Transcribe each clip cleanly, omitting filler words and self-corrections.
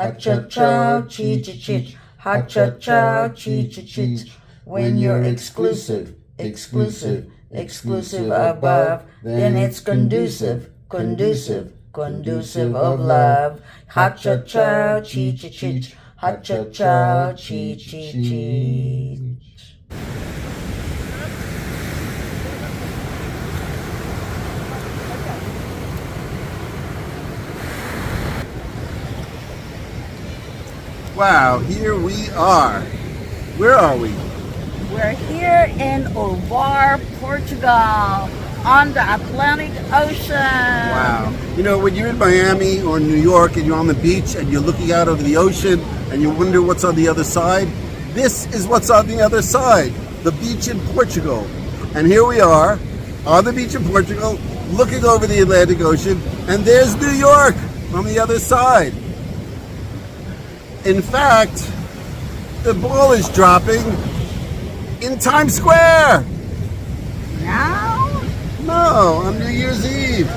Ha-cha-chow, cheech-a-cheech. Ha-cha-chow, cheech-a-cheech. When you're exclusive, exclusive, exclusive above, then it's conducive, conducive, conducive of love. Ha-cha-chow, cheech-a-cheech. Ha-cha-chow, cheech-a-cheech. Wow, here we are. Where are we? We're here in Algarve, Portugal, on the Atlantic Ocean. Wow. You know, when you're in Miami or New York and you're on the beach and you're looking out over the ocean and you wonder what's on the other side, this is what's on the other side, the beach in Portugal. And here we are on the beach in Portugal, looking over the Atlantic Ocean, and there's New York on the other side. In fact, the ball is dropping in Times Square. Now? No, on New Year's Eve.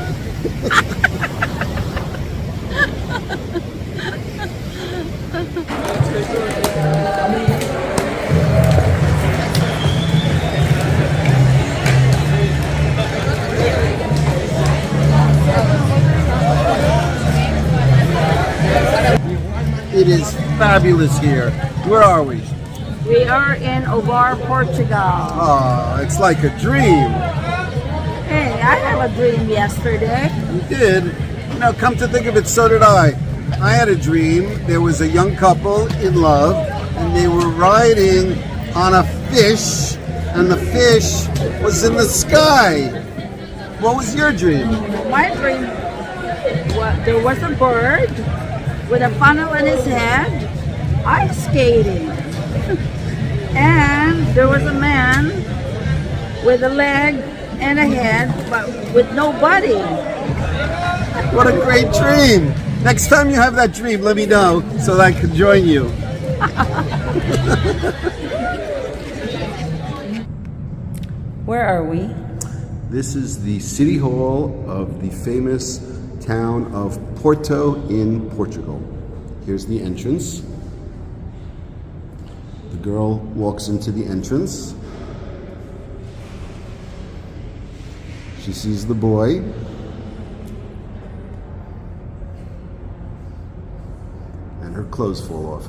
It is fabulous here. Where are we? We are in Algarve, Portugal. Oh, it's like a dream. Hey, I had a dream yesterday. You did? You know, come to think of it, so did I. I had a dream. There was a young couple in love, and they were riding on a fish, and the fish was in the sky. What was your dream? My dream, there was a bird with a funnel in his head, ice skating. And there was a man with a leg and a head, but with no body. What a great dream! Next time you have that dream, let me know so that I can join you. Where are we? This is the city hall of the famous town of Porto in Portugal. Here's the entrance. The girl walks into the entrance. She sees the boy. And her clothes fall off.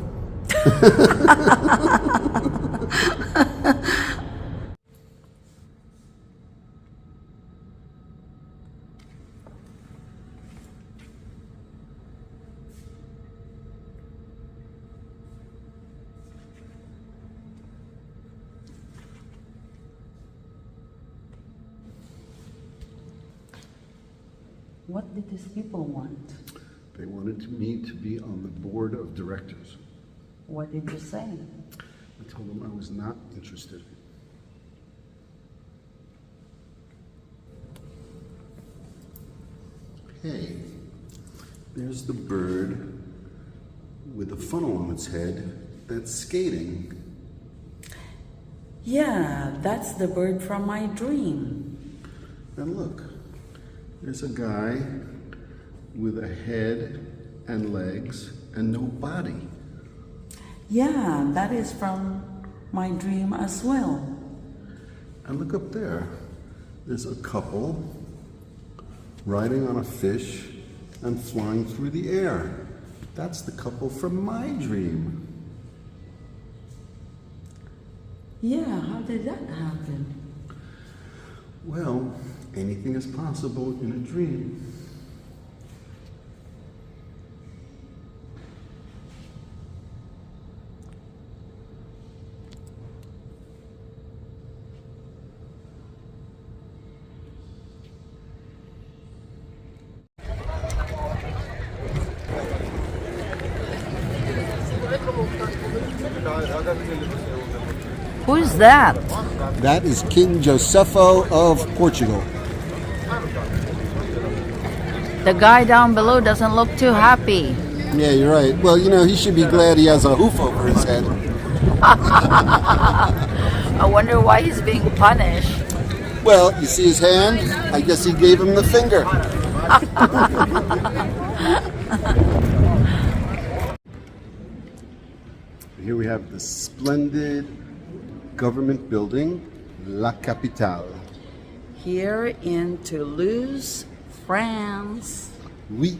What did these people want? They wanted me to be on the board of directors. What did you say? I told them I was not interested. Hey, there's the bird with a funnel on its head that's skating. Yeah, that's the bird from my dream. And look, there's a guy with a head and legs and no body. Yeah, that is from my dream as well. And look up there. There's a couple riding on a fish and flying through the air. That's the couple from my dream. Yeah, how did that happen? Well, anything is possible in a dream. Who is that? That is King Josepho of Portugal. The guy down below doesn't look too happy. Yeah, you're right. Well, you know, he should be glad he has a hoof over his head. I wonder why he's being punished. Well, you see his hand? I guess he gave him the finger. Here we have the splendid government building, La Capitale. Here in Toulouse, France. Oui.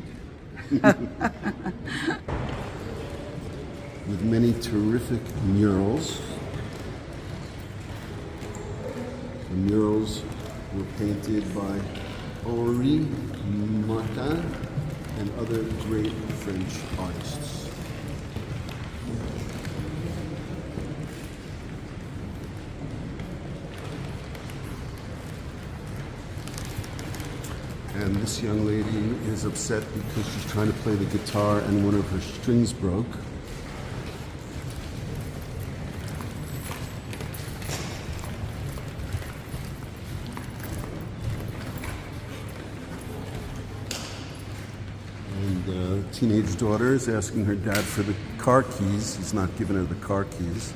With many terrific murals. The murals were painted by Henri Martin and other great French artists. And this young lady is upset because she's trying to play the guitar and one of her strings broke. And the teenage daughter is asking her dad for the car keys. He's not giving her the car keys.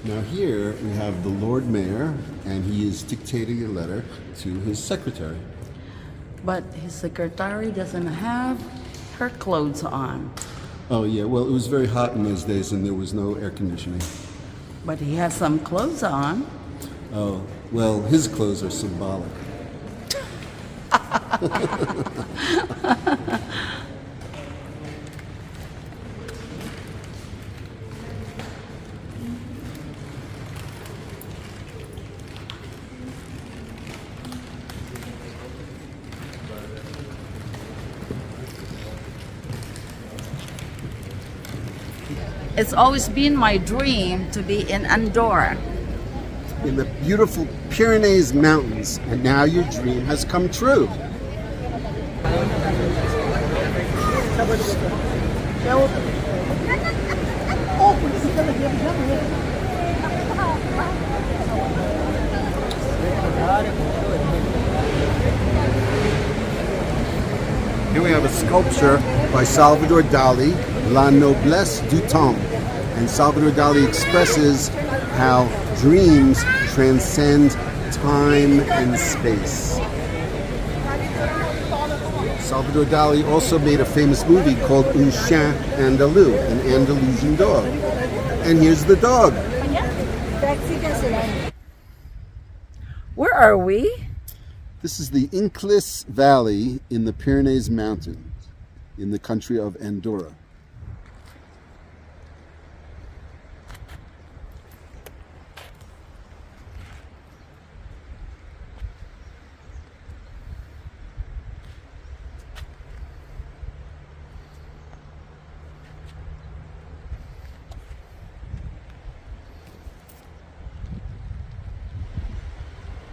Now here we have the Lord Mayor, and he is dictating a letter to his secretary. But his secretary doesn't have her clothes on. Oh yeah, well it was very hot in those days and there was no air conditioning. But he has some clothes on. Oh, well his clothes are symbolic. It's always been my dream to be in Andorra. In the beautiful Pyrenees Mountains, and now your dream has come true. Here we have a sculpture by Salvador Dali, La Noblesse du Temps. And Salvador Dali expresses how dreams transcend time and space. Salvador Dali also made a famous movie called Un Chien Andalou, an Andalusian dog. And here's the dog. Where are we? This is the Inclis Valley in the Pyrenees Mountains in the country of Andorra.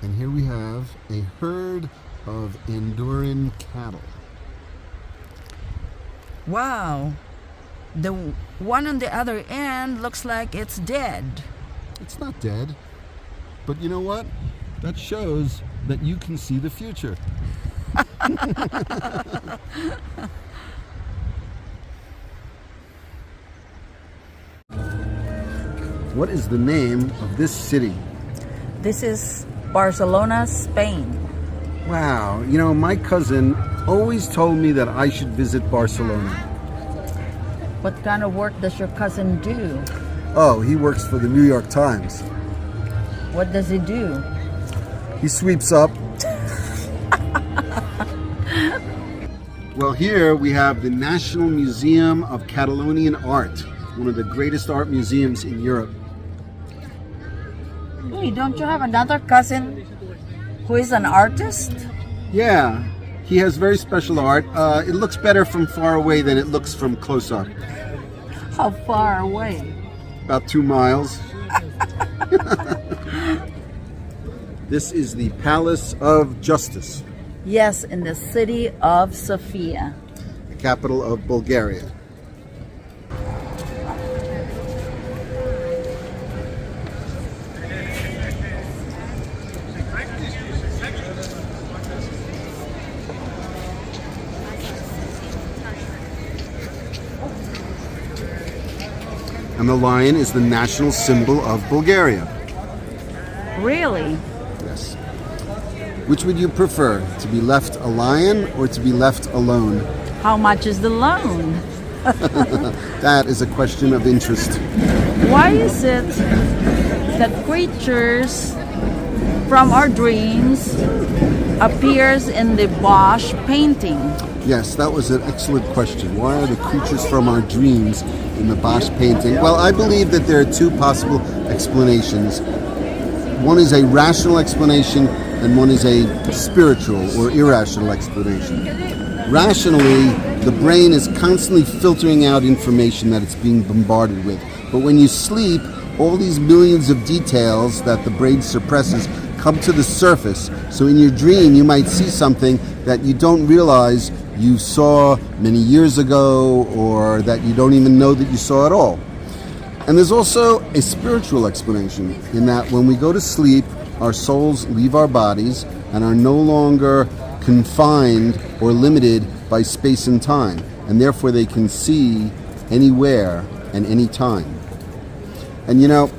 And here we have a herd of Andorran cattle. Wow. The one on the other end looks like it's dead. It's not dead. But you know what? That shows that you can see the future. What is the name of this city? This is Barcelona, Spain. Wow, you know, my cousin always told me that I should visit Barcelona. What kind of work does your cousin do? Oh, he works for the New York Times. What does he do? He sweeps up. Well, here we have the National Museum of Catalonian Art, one of the greatest art museums in Europe. Hey, don't you have another cousin who is an artist? Yeah, he has very special art. It looks better from far away than it looks from close up. How far away? About 2 miles. This is the Palace of Justice. Yes, in the city of Sofia. The capital of Bulgaria. And the lion is the national symbol of Bulgaria. Really? Yes. Which would you prefer, to be left a lion or to be left alone? How much is the loan? That is a question of interest. Why is it that creatures from our dreams appears in the Bosch painting? Yes, that was an excellent question. Why are the creatures from our dreams in the Bosch painting? Well, I believe that there are two possible explanations. One is a rational explanation and one is a spiritual or irrational explanation. Rationally, the brain is constantly filtering out information that it's being bombarded with. But when you sleep, all these millions of details that the brain suppresses come to the surface. So in your dream, you might see something that you don't realize you saw many years ago, or that you don't even know that you saw at all. And there's also a spiritual explanation in that when we go to sleep, our souls leave our bodies and are no longer confined or limited by space and time, and therefore they can see anywhere and any time. And you know,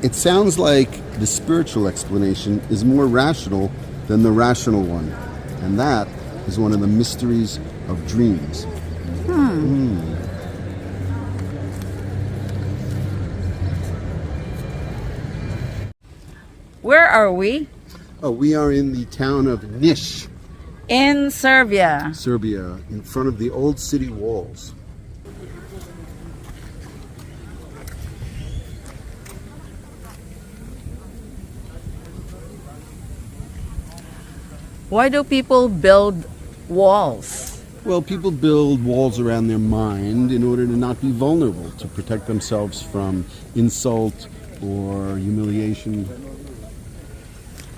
it sounds like the spiritual explanation is more rational than the rational one, and that is one of the mysteries of dreams. Where are we? Oh, we are in the town of Niš, In Serbia. Serbia, in front of the old city walls. Why do people build walls? Well, people build walls around their mind in order to not be vulnerable, to protect themselves from insult or humiliation.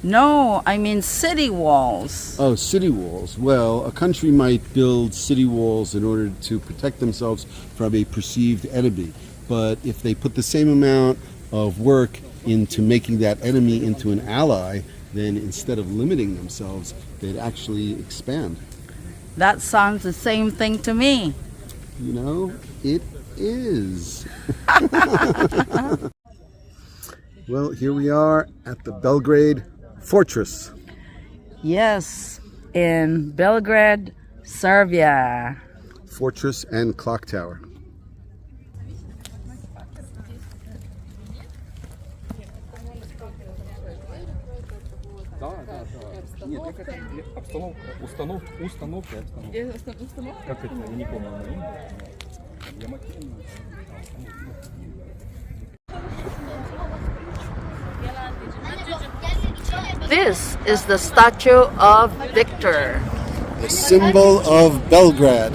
No, I mean city walls. Oh, city walls. Well, a country might build city walls in order to protect themselves from a perceived enemy. But if they put the same amount of work into making that enemy into an ally, then instead of limiting themselves, they'd actually expand. That sounds the same thing to me. You know, it is. Well, here we are at the Belgrade Fortress. Yes, in Belgrade, Serbia. Fortress and clock tower. This is the statue of Victor. The symbol of Belgrade.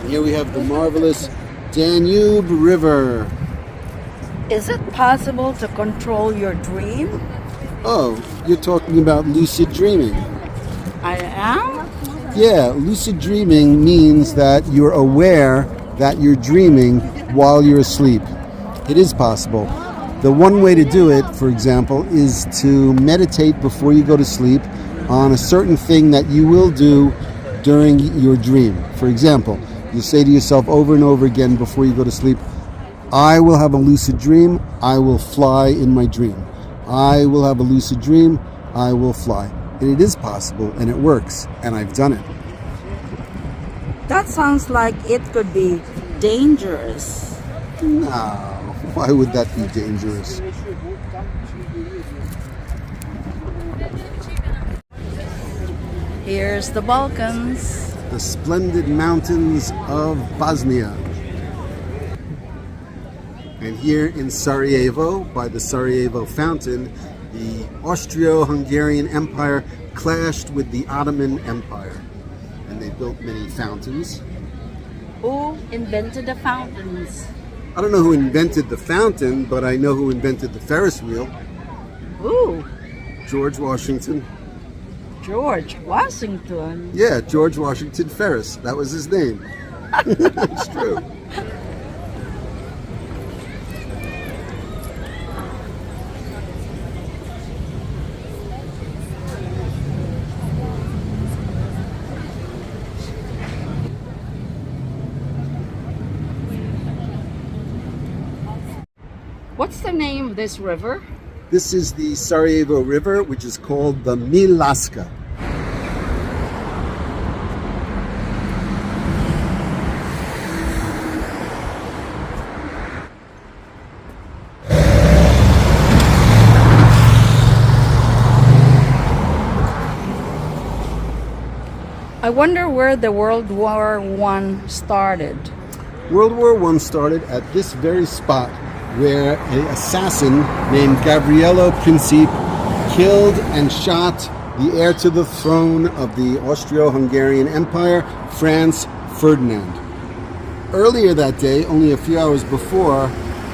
Here we have the marvelous Danube River. Is it possible to control your dream? Oh, you're talking about lucid dreaming. I am? Yeah, lucid dreaming means that you're aware that you're dreaming while you're asleep. It is possible. The one way to do it, for example, is to meditate before you go to sleep on a certain thing that you will do during your dream. For example, you say to yourself over and over again before you go to sleep, I will have a lucid dream, I will fly in my dream. I will have a lucid dream, I will fly. And it is possible, and it works, and I've done it. That sounds like it could be dangerous. No, why would that be dangerous? Here's the Balkans. The splendid mountains of Bosnia. And here in Sarajevo, by the Sarajevo Fountain, the Austro-Hungarian Empire clashed with the Ottoman Empire. And they built many fountains. Who invented the fountains? I don't know who invented the fountain, but I know who invented the Ferris wheel. Who? George Washington. George Washington. Yeah, George Washington Ferris. That was his name. It's true. What's the name of this river? This is the Sarajevo River, which is called the Milaska. I wonder where the World War I started. World War I started at this very spot where an assassin named Gabriele Princip killed and shot the heir to the throne of the Austro-Hungarian Empire, Franz Ferdinand. Earlier that day, only a few hours before,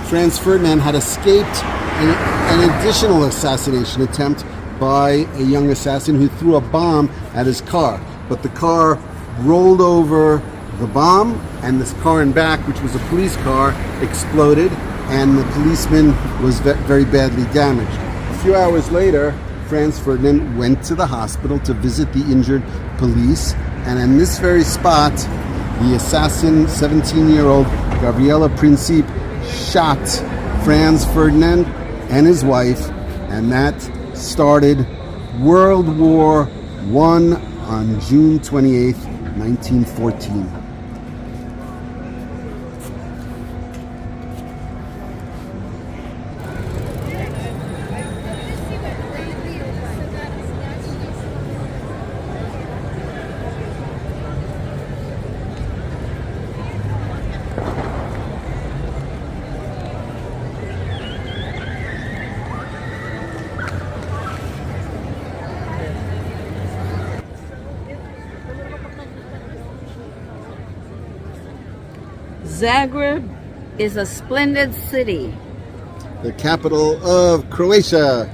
Franz Ferdinand had escaped an additional assassination attempt by a young assassin who threw a bomb at his car. But the car rolled over the bomb, and this car in back, which was a police car, exploded, and the policeman was very badly damaged. A few hours later, Franz Ferdinand went to the hospital to visit the injured police, and in this very spot, the assassin, 17-year-old Gabriele Princip, shot Franz Ferdinand and his wife, and that started World War I on June 28th, 1914. Zagreb is a splendid city. The capital of Croatia.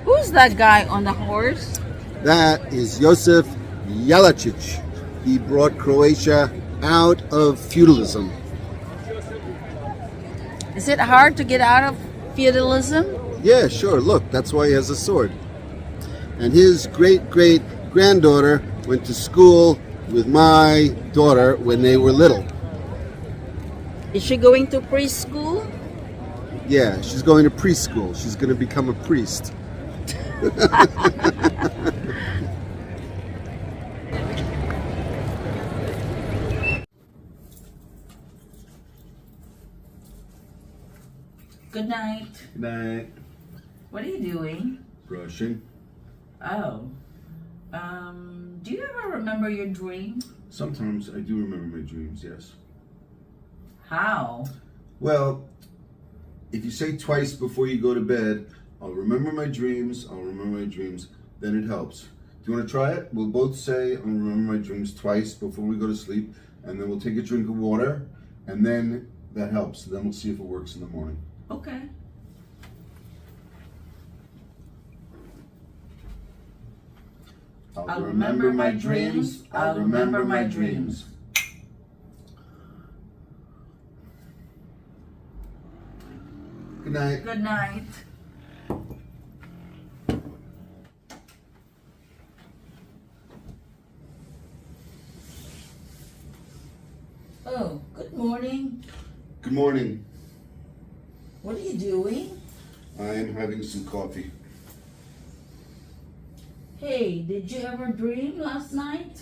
Who's that guy on the horse? That is Josip Jelačić. He brought Croatia out of feudalism. Is it hard to get out of feudalism? Yeah, sure. Look, that's why he has a sword. And his great-great-granddaughter went to school with my daughter when they were little. Is she going to preschool? Yeah, she's going to preschool. She's going to become a priest. Good night. Good night. What are you doing? Brushing. Oh. Do you ever remember your dream? Sometimes I do remember my dreams, yes. How? Well, if you say twice before you go to bed, I'll remember my dreams, then it helps. Do you want to try it? We'll both say, I'll remember my dreams twice before we go to sleep, and then we'll take a drink of water, and then that helps. Then we'll see if it works in the morning. Okay. I'll remember my dreams. I'll remember my dreams. Good night. Good night. Oh, good morning. Good morning. What are you doing? I am having some coffee. Hey, did you ever dream last night?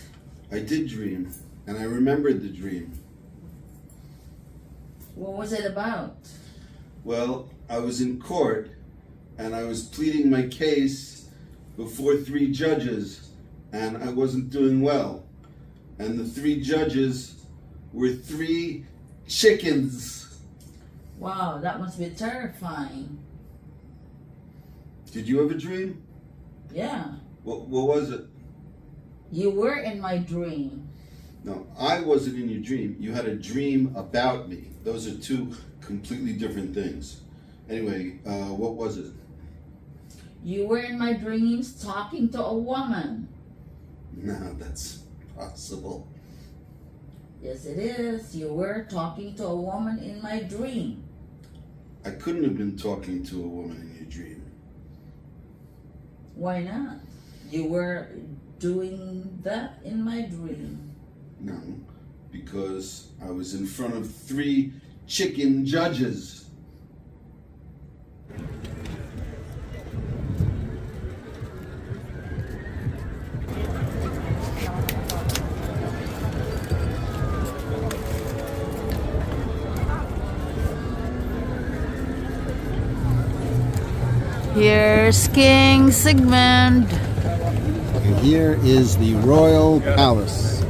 I did dream, and I remembered the dream. What was it about? Well, I was in court, and I was pleading my case before 3 judges, and I wasn't doing well. And the 3 judges were 3 chickens. Wow, that must be terrifying. Did you have a dream? Yeah. What was it? You were in my dream. No, I wasn't in your dream. You had a dream about me. Those are 2 completely different things. Anyway, what was it? You were in my dreams talking to a woman. No, that's possible. Yes, it is. You were talking to a woman in my dream. I couldn't have been talking to a woman in your dream. Why not? You were doing that in my dream. No, because I was in front of 3 chicken judges. Here's King Sigmund. And here is the Royal Palace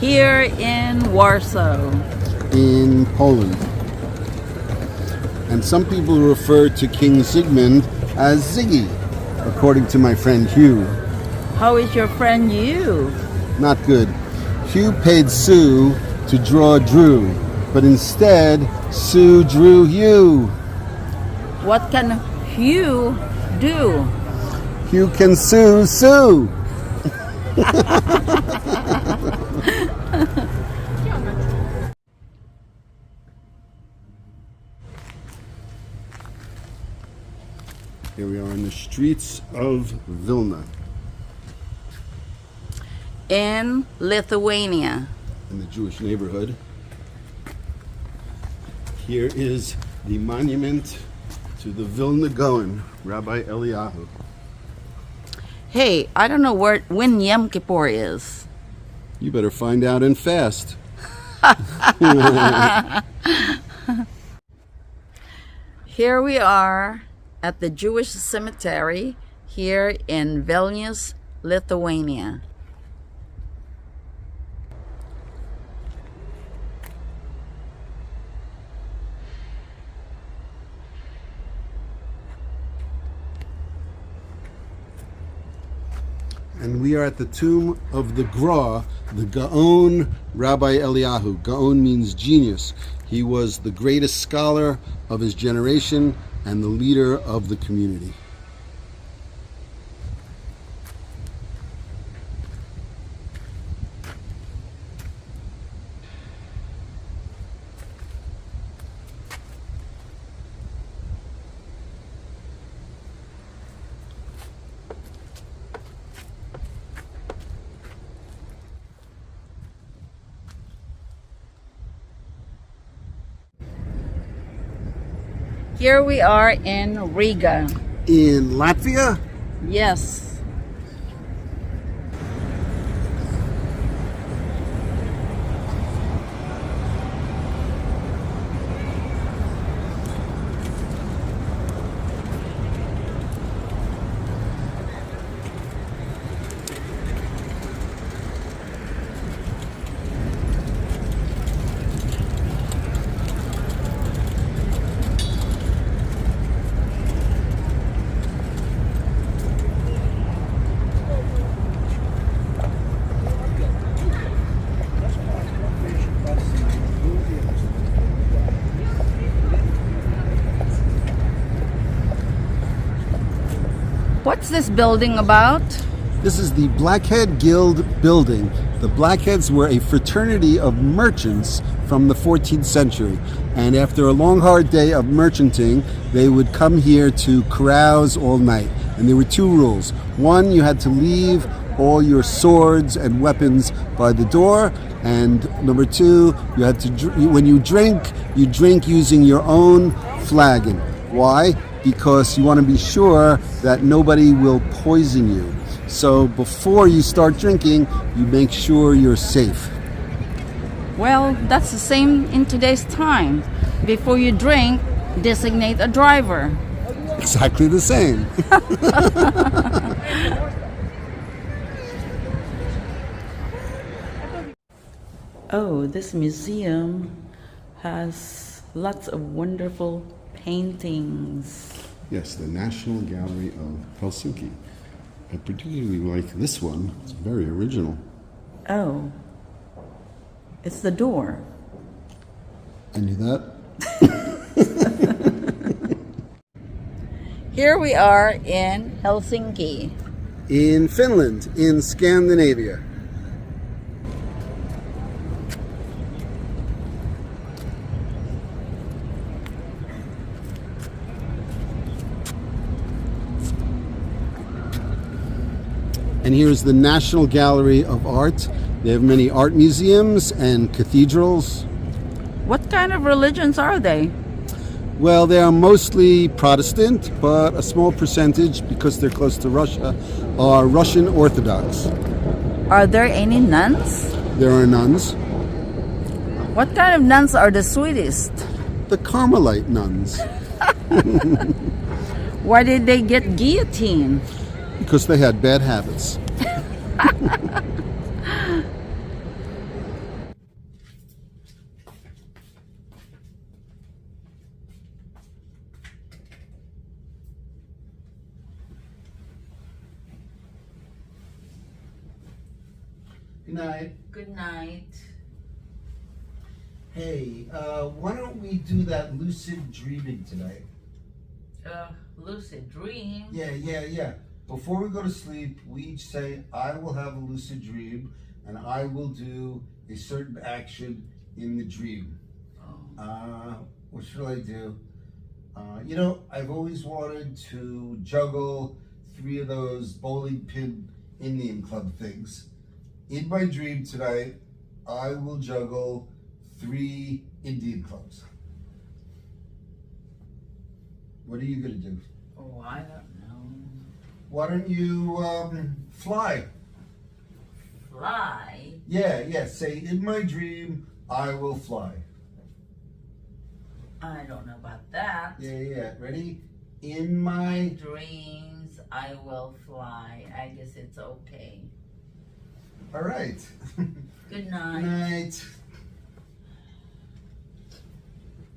Here in Warsaw. in Poland. And some people refer to King Sigmund as Ziggy, according to my friend Hugh. How is your friend you? Not good. Hugh paid Sue to draw Drew, but instead Sue drew Hugh. What can Hugh do? Hugh can sue Sue. Here we are in the streets of Vilna, In Lithuania. in the Jewish neighborhood. Here is the monument to the Vilna Gaon, Rabbi Eliyahu. Hey, I don't know when Yom Kippur is. You better find out and fast. Here we are at the Jewish cemetery here in Vilnius, Lithuania. And we are at the tomb of the Gra, the Gaon Rabbi Eliyahu. Gaon means genius. He was the greatest scholar of his generation and the leader of the community. Here we are in Riga. In Latvia, Yes. What's this building about? this is the Blackhead Guild building. The Blackheads were a fraternity of merchants from the 14th century. And after a long, hard day of merchanting, they would come here to carouse all night. And there were two rules. One, you had to leave all your swords and weapons by the door. And number two, you had to, when you drink using your own flagon. Why? Because you want to be sure that nobody will poison you. So before you start drinking, you make sure you're safe. Well, that's the same in today's time. Before you drink, designate a driver. Exactly the same. Oh, this museum has lots of wonderful paintings. Yes, the National Gallery of Helsinki. I particularly like this one. It's very original. Oh, it's the door. I knew that. Here we are in Helsinki. In Finland, in Scandinavia. And here's the National Gallery of Art. They have many art museums and cathedrals. What kind of religions are they? Well, they are mostly Protestant, but a small percentage, because they're close to Russia, are Russian Orthodox. Are there any nuns? There are nuns. What kind of nuns are the sweetest? The Carmelite nuns. Why did they get guillotined? Because they had bad habits. Good night. Good night. Hey, why don't we do that lucid dreaming tonight? Lucid dream? Yeah. Before we go to sleep, we each say, I will have a lucid dream, and I will do a certain action in the dream. What should I do? I've always wanted to juggle 3 of those bowling pin Indian club things. In my dream tonight, I will juggle 3 Indian clubs. What are you gonna do? Oh, I don't know. Why don't you fly? Fly? Yeah. Say, in my dream, I will fly. I don't know about that. Yeah. Ready? In my dreams, I will fly. I guess it's okay. All right. Good night. Good night.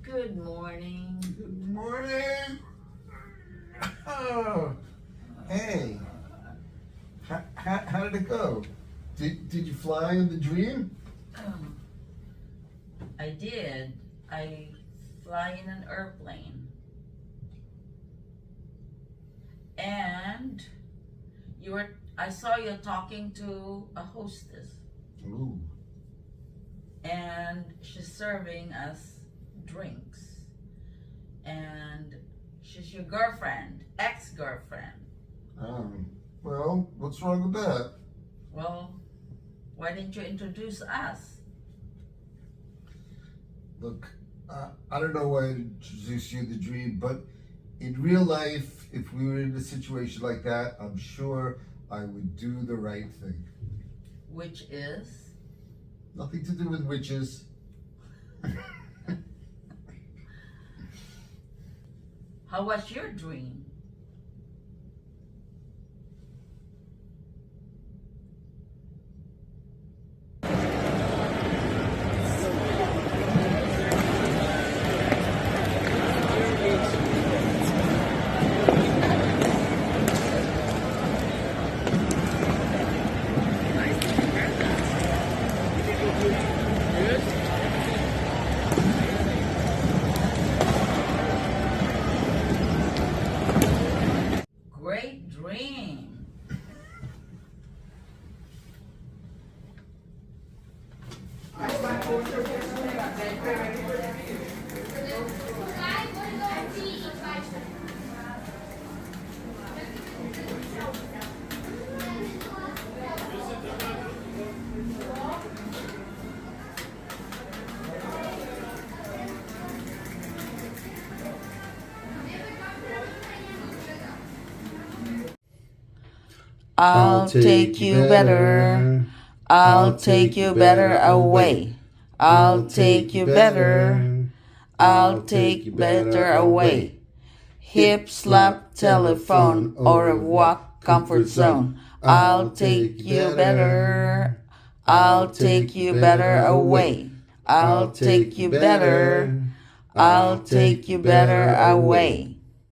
Good morning. Good morning. Oh, hey. How did it go? Did you fly in the dream? I did. I fly in an airplane. And I saw you talking to a hostess. Ooh. And she's serving us drinks. And she's your girlfriend, ex-girlfriend. Well, what's wrong with that? Well, why didn't you introduce us? Look, I don't know why I introduced you to the dream, but in real life, if we were in a situation like that, I'm sure I would do the right thing. Which is? Nothing to do with witches. How was your dream? Great dream. I'll take you better. I'll take you better away. I'll take you better. I'll take you better away. Hip slap, telephone, or a walk, comfort zone. I'll take you better. I'll take you better away. I'll take you better. I'll take you better away.